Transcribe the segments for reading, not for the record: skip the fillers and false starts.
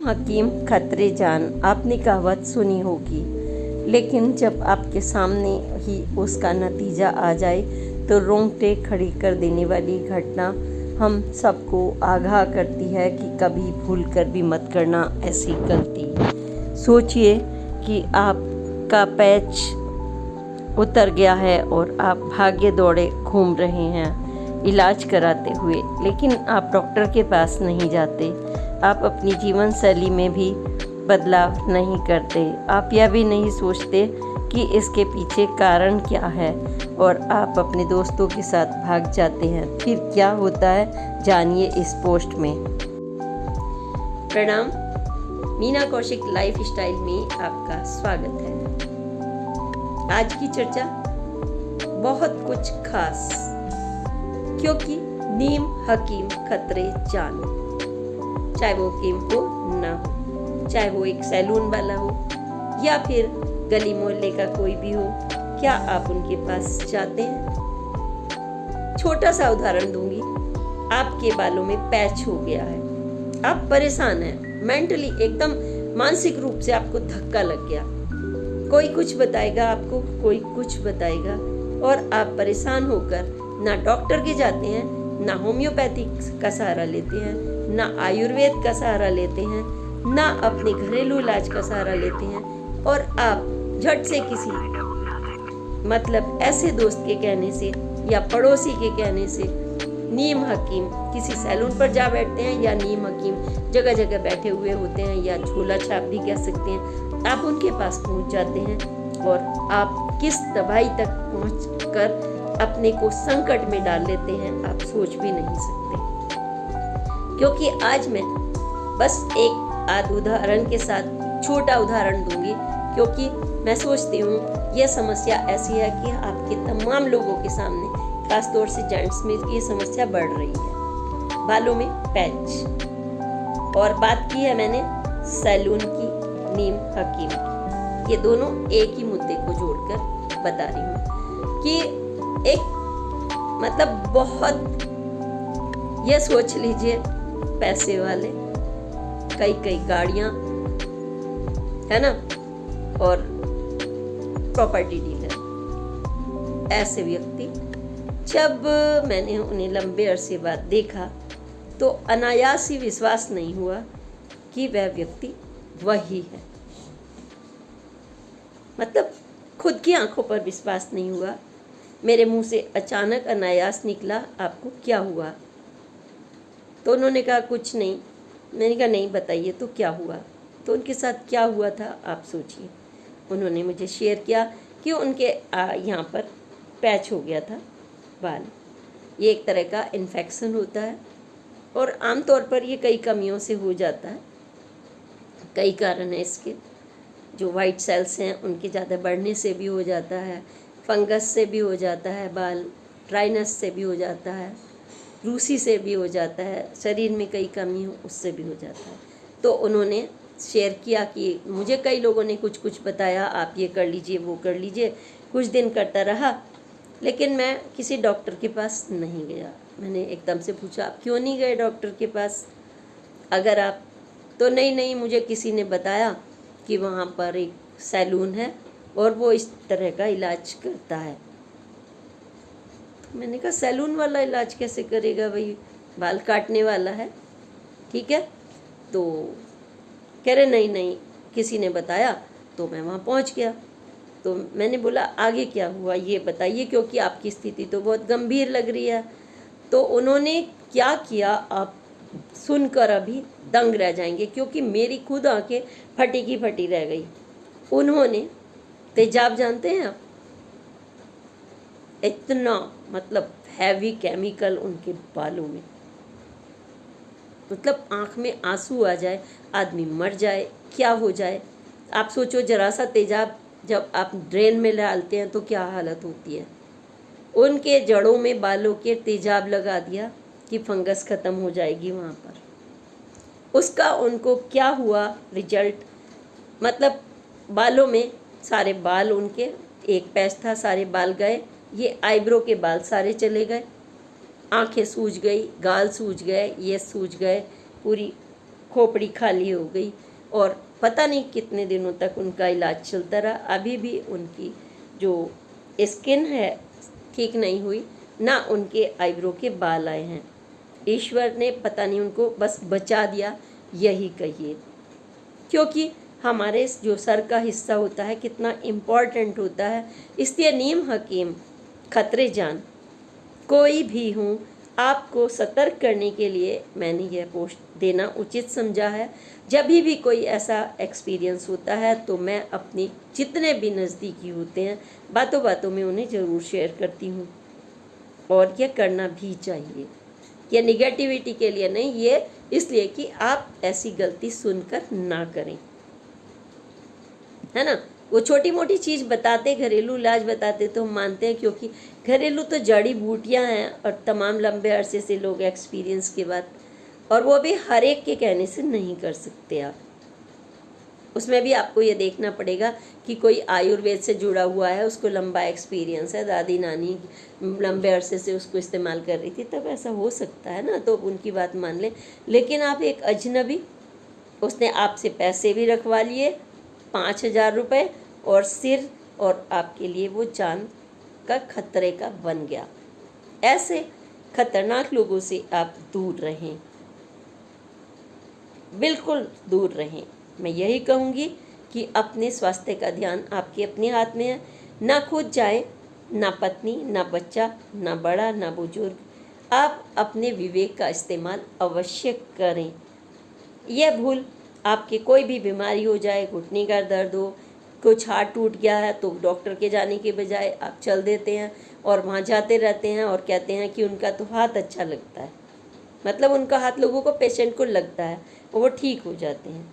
हकीम खतरे जान, आपने कहावत सुनी होगी, लेकिन जब आपके सामने ही उसका नतीजा आ जाए तो रोंगटे खड़ी कर देने वाली घटना हम सबको आगाह करती है कि कभी भूल कर भी मत करना ऐसी गलती। सोचिए कि आपका पैच उतर गया है और आप भागे दौड़े घूम रहे हैं इलाज कराते हुए, लेकिन आप डॉक्टर के पास नहीं जाते। आप अपनी जीवन शैली में भी बदलाव नहीं करते। आप यह भी नहीं सोचते कि इसके पीछे कारण क्या है और आप अपने दोस्तों के साथ भाग जाते हैं। फिर क्या होता है, जानिए इस पोस्ट में। प्रणाम, मीना कौशिक लाइफ स्टाइल में आपका स्वागत है। आज की चर्चा बहुत कुछ खास, क्योंकि नीम हकीम खतरे जान। चाहे वो हकीम हो ना हो, चाहे वो एक सैलून वाला हो या फिर गली मोहल्ले का कोई भी हो, क्या आप उनके पास जाते हैं? छोटा सा उदाहरण दूंगी। आपके बालों में पैच हो गया है, आप परेशान हैं, मेंटली एकदम मानसिक रूप से आपको धक्का लग गया। कोई कुछ बताएगा आपको, कोई कुछ बताएगा, और आप परेशान होकर ना डॉक्टर के जाते हैं, ना होम्योपैथिक का सहारा लेते हैं, ना आयुर्वेद का सहारा लेते हैं, ना अपने घरेलू इलाज का सहारा लेते हैं, और आप झट से किसी मतलब ऐसे दोस्त के कहने से या पड़ोसी के कहने से नीम हकीम किसी सैलून पर जा बैठते हैं, या नीम हकीम जगह जगह बैठे हुए होते हैं, या झोला छाप भी कह सकते हैं। आप उनके पास पहुंच जाते हैं और आप किस तबाही तक पहुंचकर अपने को संकट में डाल लेते हैं, आप सोच भी नहीं सकते। क्योंकि आज मैं बस एक आध उदाहरण के साथ छोटा उदाहरण दूंगी, क्योंकि मैं सोचती हूँ यह समस्या ऐसी है कि आपके तमाम लोगों के सामने, खासतौर से जेंट्स में ये समस्या बढ़ रही है, बालों में पैच। और बात की है मैंने सैलून की, नीम हकीम की। ये दोनों एक ही मुद्दे को जोड़कर बता रही हूँ कि एक मतलब बहुत, ये सोच लीजिए पैसे वाले, कई गाड़ियाँ है ना, और प्रॉपर्टी डीलर, ऐसे व्यक्ति जब मैंने उन्हें लंबे अरसे बाद देखा तो अनायास ही विश्वास नहीं हुआ कि वह व्यक्ति वही है। मतलब खुद की आंखों पर विश्वास नहीं हुआ। मेरे मुंह से अचानक अनायास निकला, आपको क्या हुआ? तो उन्होंने कहा कुछ नहीं। मैंने कहा नहीं, बताइए तो क्या हुआ? तो उनके साथ क्या हुआ था आप सोचिए। उन्होंने मुझे शेयर किया कि उनके यहाँ पर पैच हो गया था बाल। ये एक तरह का इन्फेक्शन होता है और आमतौर पर ये कई कमियों से हो जाता है। कई कारण हैं इसके, जो वाइट सेल्स हैं उनके ज़्यादा बढ़ने से भी हो जाता है, फंगस से भी हो जाता है, बाल ड्राइनेस से भी हो जाता है, रूसी से भी हो जाता है, शरीर में कई कमी हो उससे भी हो जाता है। तो उन्होंने शेयर किया कि मुझे कई लोगों ने कुछ कुछ बताया, आप ये कर लीजिए, वो कर लीजिए। कुछ दिन करता रहा, लेकिन मैं किसी डॉक्टर के पास नहीं गया। मैंने एकदम से पूछा, आप क्यों नहीं गए डॉक्टर के पास? अगर आप तो नहीं, मुझे किसी ने बताया कि वहाँ पर एक सैलून है और वो इस तरह का इलाज करता है। तो मैंने कहा सैलून वाला इलाज कैसे करेगा भाई, बाल काटने वाला है, ठीक है। तो कह रहे नहीं, किसी ने बताया तो मैं वहाँ पहुँच गया। तो मैंने बोला आगे क्या हुआ ये बताइए, क्योंकि आपकी स्थिति तो बहुत गंभीर लग रही है। तो उन्होंने क्या किया आप सुनकर अभी दंग रह जाएंगे, क्योंकि मेरी खुद आंखें फटी की फटी रह गई। उन्होंने तेजाब, जानते हैं आप, इतना मतलब हैवी केमिकल उनके बालों में, मतलब आँख में आंसू आ जाए, आदमी मर जाए, क्या हो जाए। आप सोचो, जरा सा तेजाब जब आप ड्रेन में डालते हैं तो क्या हालत होती है। उनके जड़ों में बालों के तेजाब लगा दिया कि फंगस ख़त्म हो जाएगी वहाँ पर। उसका उनको क्या हुआ रिजल्ट, मतलब बालों में सारे बाल, उनके एक पैच था, सारे बाल गए। ये आईब्रो के बाल सारे चले गए, आंखें सूज गई, गाल सूज गए, ये सूज गए, पूरी खोपड़ी खाली हो गई और पता नहीं कितने दिनों तक उनका इलाज चलता रहा। अभी भी उनकी जो स्किन है ठीक नहीं हुई, ना उनके आईब्रो के बाल आए हैं। ईश्वर ने पता नहीं उनको बस बचा दिया, यही कहिए, क्योंकि हमारे जो सर का हिस्सा होता है कितना इम्पोर्टेंट होता है। इसलिए नीम हकीम खतरे जान कोई भी हूँ, आपको सतर्क करने के लिए मैंने यह पोस्ट देना उचित समझा है। जब भी कोई ऐसा एक्सपीरियंस होता है तो मैं अपनी जितने भी नज़दीकी होते हैं बातों बातों में उन्हें ज़रूर शेयर करती हूँ, और यह करना भी चाहिए। यह निगेटिविटी के लिए नहीं, ये इसलिए कि आप ऐसी गलती सुनकर ना करें, है ना। वो छोटी मोटी चीज़ बताते, घरेलू इलाज बताते तो हम मानते हैं, क्योंकि घरेलू तो जड़ी बूटियां हैं और तमाम लंबे अरसे से लोग एक्सपीरियंस के बाद, और वो भी हर एक के कहने से नहीं कर सकते आप। उसमें भी आपको ये देखना पड़ेगा कि कोई आयुर्वेद से जुड़ा हुआ है, उसको लंबा एक्सपीरियंस है, दादी नानी लंबे अरसे से उसको इस्तेमाल कर रही थी, तब ऐसा हो सकता है ना, तो उनकी बात मान लें। लेकिन आप एक अजनबी, उसने आपसे पैसे भी रखवा लिए 5,000 रुपये, और सिर और आपके लिए वो जान का खतरे का बन गया। ऐसे खतरनाक लोगों से आप दूर रहें, बिल्कुल दूर रहें। मैं यही कहूँगी कि अपने स्वास्थ्य का ध्यान आपके अपने हाथ में है। ना खुद जाए, ना पत्नी, ना बच्चा, ना बड़ा, ना बुजुर्ग। आप अपने विवेक का इस्तेमाल अवश्य करें। यह भूल आपके कोई भी बीमारी हो जाए, घुटने का दर्द हो, कुछ हाथ टूट गया है तो डॉक्टर के जाने के बजाय आप चल देते हैं और वहाँ जाते रहते हैं और कहते हैं कि उनका तो हाथ अच्छा लगता है, मतलब उनका हाथ लोगों को, पेशेंट को लगता है, वो ठीक हो जाते हैं।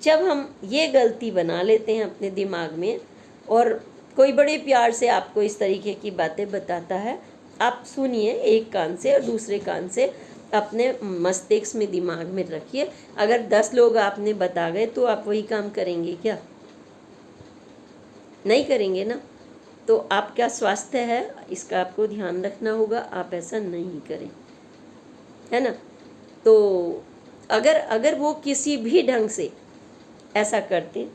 जब हम ये गलती बना लेते हैं अपने दिमाग में, और कोई बड़े प्यार से आपको इस तरीके की बातें बताता है, आप सुनिए एक कान से और दूसरे कान से अपने मस्तिष्क में, दिमाग में रखिए। अगर 10 लोग आपने बता गए तो आप वही काम करेंगे क्या? नहीं करेंगे ना। तो आपका स्वास्थ्य है, इसका आपको ध्यान रखना होगा, आप ऐसा नहीं करें, है ना। तो अगर वो किसी भी ढंग से ऐसा करते,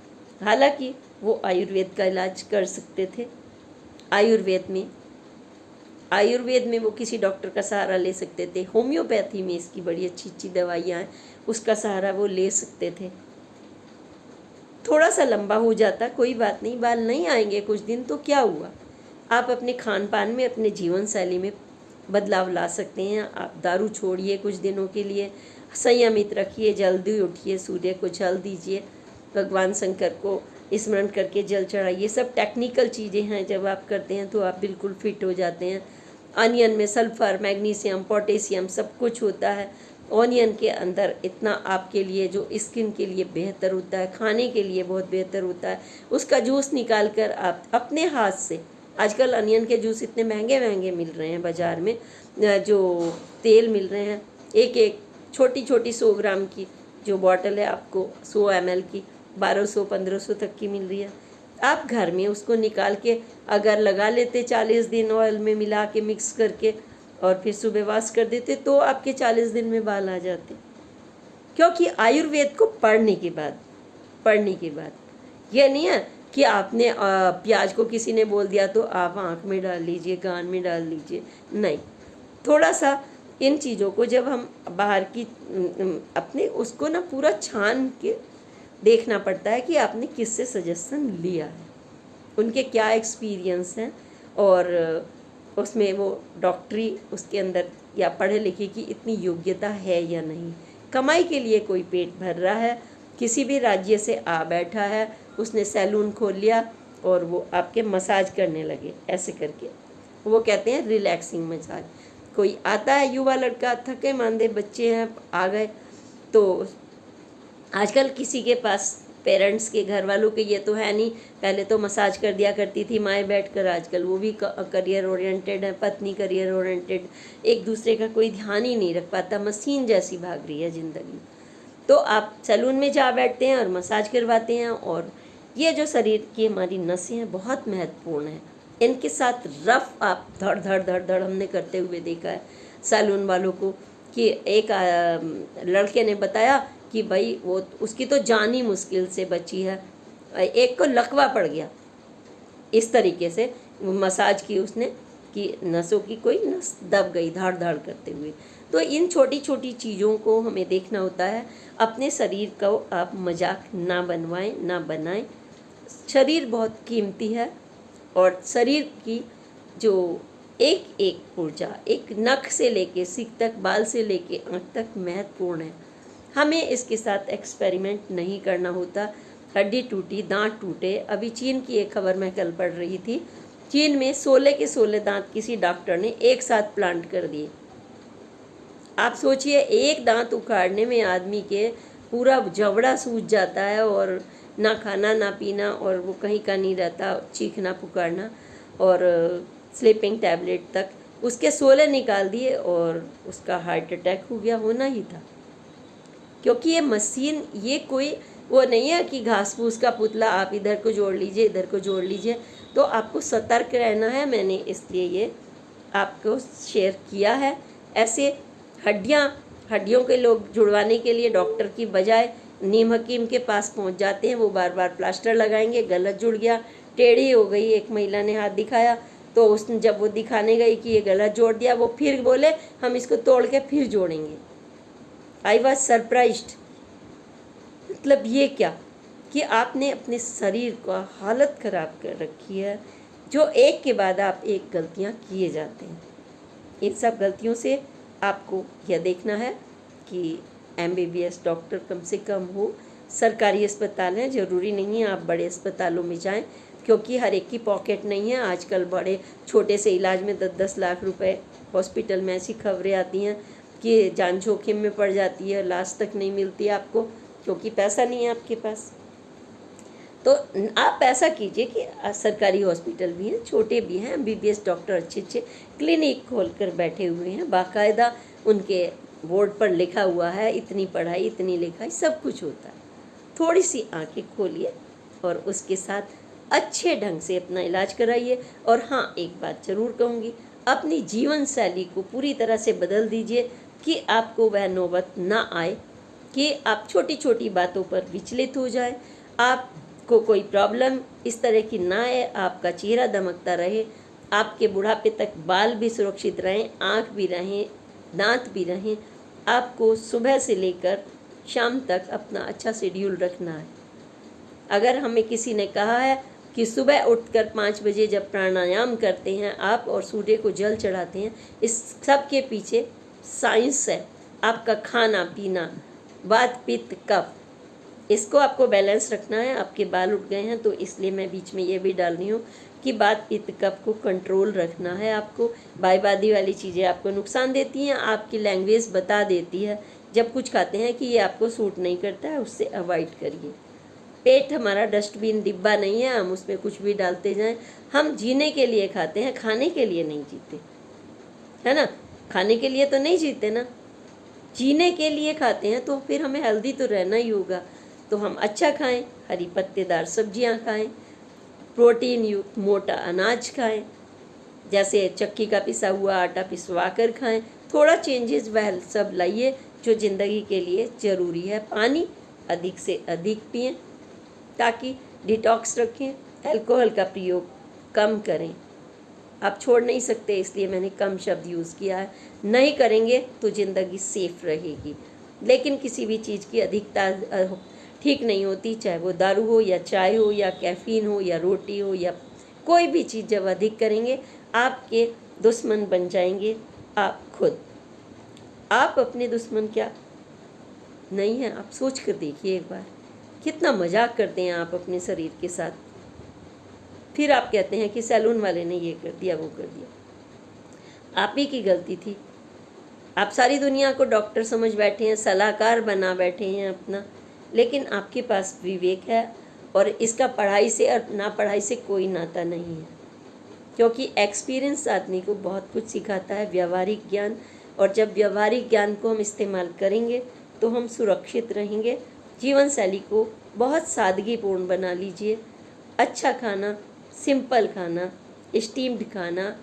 हालांकि वो आयुर्वेद का इलाज कर सकते थे, आयुर्वेद में वो किसी डॉक्टर का सहारा ले सकते थे, होम्योपैथी में इसकी बड़ी अच्छी अच्छी दवाइयाँ हैं, उसका सहारा वो ले सकते थे। थोड़ा सा लंबा हो जाता, कोई बात नहीं, बाल नहीं आएंगे कुछ दिन तो क्या हुआ। आप अपने खान पान में, अपने जीवन शैली में बदलाव ला सकते हैं। आप दारू छोड़िए कुछ दिनों के लिए, संयमित रखिए, जल्दी उठिए, सूर्य को जल दीजिए, भगवान शंकर को स्मरण करके जल चढ़ाइए। सब टेक्निकल चीज़ें हैं, जब आप करते हैं तो आप बिल्कुल फिट हो जाते हैं। अनियन में सल्फर, मैग्नीशियम, पोटेशियम सब कुछ होता है। ऑनियन के अंदर इतना आपके लिए, जो स्किन के लिए बेहतर होता है, खाने के लिए बहुत बेहतर होता है, उसका जूस निकाल कर आप अपने हाथ से, आजकल अनियन के जूस इतने महंगे महंगे मिल रहे हैं बाज़ार में, जो तेल मिल रहे हैं, एक एक छोटी छोटी 100 ग्राम की जो बॉटल है आपको 100 ml की 1200-1500 तक की मिल रही है। आप घर में उसको निकाल के अगर लगा लेते 40 दिन ऑयल में मिला के मिक्स करके, और फिर सुबह वॉश कर देते, तो आपके 40 दिन में बाल आ जाते। क्योंकि आयुर्वेद को पढ़ने के बाद यह नहीं है कि आपने प्याज को किसी ने बोल दिया तो आप आँख में डाल लीजिए, कान में डाल लीजिए, नहीं। थोड़ा सा इन चीज़ों को जब हम बाहर की अपने उसको ना पूरा छान के देखना पड़ता है कि आपने किससे सजेशन लिया है, उनके क्या एक्सपीरियंस हैं, और उसमें वो डॉक्टरी उसके अंदर या पढ़े लिखे की इतनी योग्यता है या नहीं। कमाई के लिए कोई पेट भर रहा है, किसी भी राज्य से आ बैठा है, उसने सैलून खोल लिया और वो आपके मसाज करने लगे, ऐसे करके वो कहते हैं रिलैक्सिंग मसाज। कोई आता है युवा लड़का, थके मांदे बच्चे हैं, आ गए, तो आजकल किसी के पास पेरेंट्स के, घर वालों के ये तो है नहीं, पहले तो मसाज कर दिया करती थी माएँ बैठकर, आजकल वो भी करियर ओरिएंटेड है, पत्नी करियर ओरिएंटेड, एक दूसरे का कोई ध्यान ही नहीं रख पाता, मशीन जैसी भाग रही है ज़िंदगी। तो आप सैलून में जा बैठते हैं और मसाज करवाते हैं, और ये जो शरीर की हमारी नसें हैं बहुत महत्वपूर्ण है, इनके साथ रफ आप धड़ धड़ धड़ धड़ हमने करते हुए देखा है सैलून वालों को। कि एक लड़के ने बताया कि भाई वो उसकी तो जान ही मुश्किल से बची है, एक को लकवा पड़ गया, इस तरीके से मसाज की उसने कि नसों की कोई नस दब गई धाड़ धाड़ करते हुए। तो इन छोटी छोटी चीज़ों को हमें देखना होता है। अपने शरीर को आप मजाक ना बनवाएं, ना बनाएं। शरीर बहुत कीमती है और शरीर की जो एक एक ऊर्जा, एक नख से लेके सिर तक, बाल से लेके आँख तक महत्वपूर्ण है। हमें इसके साथ एक्सपेरिमेंट नहीं करना होता। हड्डी टूटी, दांत टूटे। अभी चीन की एक खबर मैं कल पढ़ रही थी, चीन में 16 के 16 दांत किसी डॉक्टर ने एक साथ प्लांट कर दिए। आप सोचिए, एक दांत उखाड़ने में आदमी के पूरा जबड़ा सूज जाता है और ना खाना ना पीना, और वो कहीं का नहीं रहता, चीखना पुकारना और स्लीपिंग टैबलेट तक। उसके 16 निकाल दिए और उसका हार्ट अटैक हो गया, होना ही था। क्योंकि ये मशीन, ये कोई वो नहीं है कि घास फूस का पुतला आप इधर को जोड़ लीजिए, इधर को जोड़ लीजिए। तो आपको सतर्क रहना है, मैंने इसलिए ये आपको शेयर किया है। ऐसे हड्डियों के लोग जुड़वाने के लिए डॉक्टर की बजाय नीम हकीम के पास पहुंच जाते हैं। वो बार बार प्लास्टर लगाएंगे, गलत जुड़ गया, टेढ़ी हो गई। एक महिला ने हाथ दिखाया तो उसने, जब वो दिखाने गई कि ये गलत जोड़ दिया, वो फिर बोले हम इसको तोड़ के फिर जोड़ेंगे। I was surprised. मतलब ये क्या कि आपने अपने शरीर का हालत ख़राब कर रखी है, जो एक के बाद आप एक गलतियां किए जाते हैं। इन सब गलतियों से आपको यह देखना है कि MBBS डॉक्टर कम से कम हो। सरकारी अस्पताल हैं, ज़रूरी नहीं है आप बड़े अस्पतालों में जाएं, क्योंकि हर एक की पॉकेट नहीं है। आजकल बड़े छोटे से इलाज में 10-10 लाख रुपए हॉस्पिटल में ऐसी खबरें आती हैं कि जान जोखिम में पड़ जाती है, लास्ट तक नहीं मिलती आपको, क्योंकि पैसा नहीं है आपके पास। तो आप ऐसा कीजिए कि सरकारी हॉस्पिटल भी हैं, छोटे भी हैं, MBBS डॉक्टर अच्छे अच्छे क्लिनिक खोल कर बैठे हुए हैं, बाकायदा उनके बोर्ड पर लिखा हुआ है इतनी पढ़ाई, इतनी लिखाई, सब कुछ होता है। थोड़ी सी आंखें खोलिए और उसके साथ अच्छे ढंग से अपना इलाज कराइए। और हाँ, एक बात ज़रूर कहूँगी, अपनी जीवन शैली को पूरी तरह से बदल दीजिए कि आपको वह नौबत ना आए कि आप छोटी छोटी बातों पर विचलित हो जाए, आपको कोई प्रॉब्लम इस तरह की ना आए, आपका चेहरा दमकता रहे, आपके बुढ़ापे तक बाल भी सुरक्षित रहें, आँख भी रहें, दांत भी रहें। आपको सुबह से लेकर शाम तक अपना अच्छा शेड्यूल रखना है। अगर हमें किसी ने कहा है कि सुबह उठकर 5 बजे जब प्राणायाम करते हैं आप और सूर्य को जल चढ़ाते हैं, इस सब के पीछे साइंस है। आपका खाना पीना, वात पित्त कफ, इसको आपको बैलेंस रखना है। आपके बाल उठ गए हैं तो इसलिए मैं बीच में ये भी डाल रही हूँ कि वात पित्त कफ को कंट्रोल रखना है आपको। बाईबादी वाली चीज़ें आपको नुकसान देती हैं, आपकी लैंग्वेज बता देती है जब कुछ खाते हैं कि ये आपको सूट नहीं करता है, उससे अवॉइड करिए। पेट हमारा डस्टबिन डिब्बा नहीं है, हम उसमें कुछ भी डालते जाएं। हम जीने के लिए खाते हैं, खाने के लिए नहीं जीते, है ना। खाने के लिए तो नहीं जीते ना, जीने के लिए खाते हैं। तो फिर हमें हेल्दी तो रहना ही होगा। तो हम अच्छा खाएं, हरी पत्तेदार सब्जियां खाएं, प्रोटीन युक्त मोटा अनाज खाएं, जैसे चक्की का पिसा हुआ आटा पिसवा कर खाएं। थोड़ा चेंजेस वह सब लाइए जो ज़िंदगी के लिए ज़रूरी है। पानी अधिक से अधिक पिएं ताकि डिटॉक्स रखें। अल्कोहल का प्रयोग कम करें। आप छोड़ नहीं सकते, इसलिए मैंने कम शब्द यूज़ किया है। नहीं करेंगे तो ज़िंदगी सेफ रहेगी। लेकिन किसी भी चीज़ की अधिकता ठीक नहीं होती, चाहे वो दारू हो या चाय हो या कैफ़ीन हो या रोटी हो या कोई भी चीज़। जब अधिक करेंगे आपके दुश्मन बन जाएंगे आप खुद। आप अपने दुश्मन क्या नहीं हैं, आप सोच कर देखिए एक बार। कितना मजाक करते हैं आप अपने शरीर के साथ, फिर आप कहते हैं कि सैलून वाले ने ये कर दिया, वो कर दिया। आप ही की गलती थी। आप सारी दुनिया को डॉक्टर समझ बैठे हैं, सलाहकार बना बैठे हैं अपना, लेकिन आपके पास विवेक है और इसका पढ़ाई से और ना पढ़ाई से कोई नाता नहीं है। क्योंकि एक्सपीरियंस आदमी को बहुत कुछ सिखाता है, व्यवहारिक ज्ञान। और जब व्यवहारिक ज्ञान को हम इस्तेमाल करेंगे तो हम सुरक्षित रहेंगे। जीवन शैली को बहुत सादगीपूर्ण बना लीजिए। अच्छा खाना, सिंपल खाना, स्टीम्ड खाना,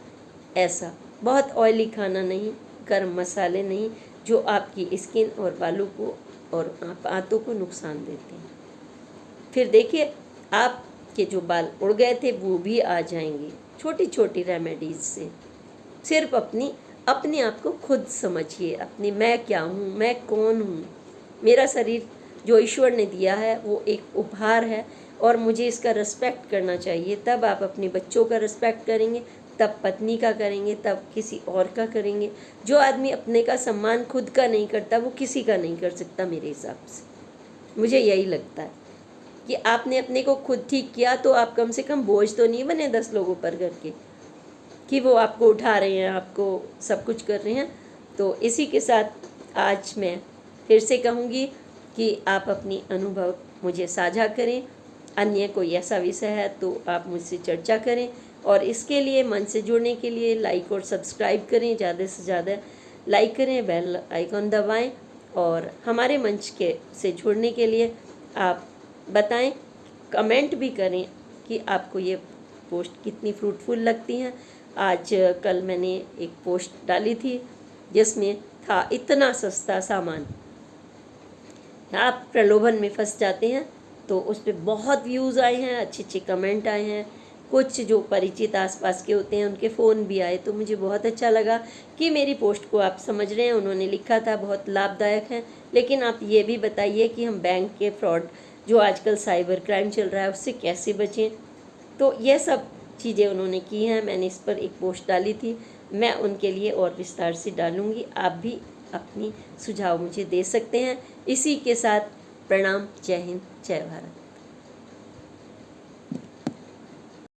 ऐसा बहुत ऑयली खाना नहीं, गर्म मसाले नहीं, जो आपकी स्किन और बालों को और आप आंतों को नुकसान देते हैं। फिर देखिए आपके जो बाल उड़ गए थे वो भी आ जाएंगे छोटी छोटी रेमेडीज़ से। सिर्फ अपने आप को खुद समझिए, अपनी मैं क्या हूँ, मैं कौन हूँ। मेरा शरीर जो ईश्वर ने दिया है वो एक उपहार है और मुझे इसका रिस्पेक्ट करना चाहिए। तब आप अपने बच्चों का रिस्पेक्ट करेंगे, तब पत्नी का करेंगे, तब किसी और का करेंगे। जो आदमी अपने का सम्मान खुद का नहीं करता वो किसी का नहीं कर सकता मेरे हिसाब से। मुझे यही लगता है कि आपने अपने को खुद ठीक किया तो आप कम से कम बोझ तो नहीं बने 10 लोगों पर करके कि वो आपको उठा रहे हैं, आपको सब कुछ कर रहे हैं। तो इसी के साथ आज मैं फिर से कहूँगी कि आप अपनी अनुभव मुझे साझा करें। अन्य कोई ऐसा विषय है तो आप मुझसे चर्चा करें और इसके लिए मन से जुड़ने के लिए लाइक और सब्सक्राइब करें, ज़्यादा से ज़्यादा लाइक करें, बेल आइकॉन दबाएं और हमारे मंच के से जुड़ने के लिए आप बताएं, कमेंट भी करें कि आपको ये पोस्ट कितनी फ्रूटफुल लगती हैं। आज कल मैंने एक पोस्ट डाली थी जिसमें था इतना सस्ता सामान, आप प्रलोभन में फंस जाते हैं। तो उस पर बहुत व्यूज़ आए हैं, अच्छे अच्छे कमेंट आए हैं, कुछ जो परिचित आसपास के होते हैं उनके फ़ोन भी आए। तो मुझे बहुत अच्छा लगा कि मेरी पोस्ट को आप समझ रहे हैं। उन्होंने लिखा था बहुत लाभदायक है, लेकिन आप ये भी बताइए कि हम बैंक के फ्रॉड जो आजकल साइबर क्राइम चल रहा है उससे कैसे बचें। तो ये सब चीज़ें उन्होंने की हैं। मैंने इस पर एक पोस्ट डाली थी, मैं उनके लिए और विस्तार से डालूँगी। आप भी अपनी सुझाव मुझे दे सकते हैं। इसी के साथ प्रणाम, जय हिंद, जय भारत।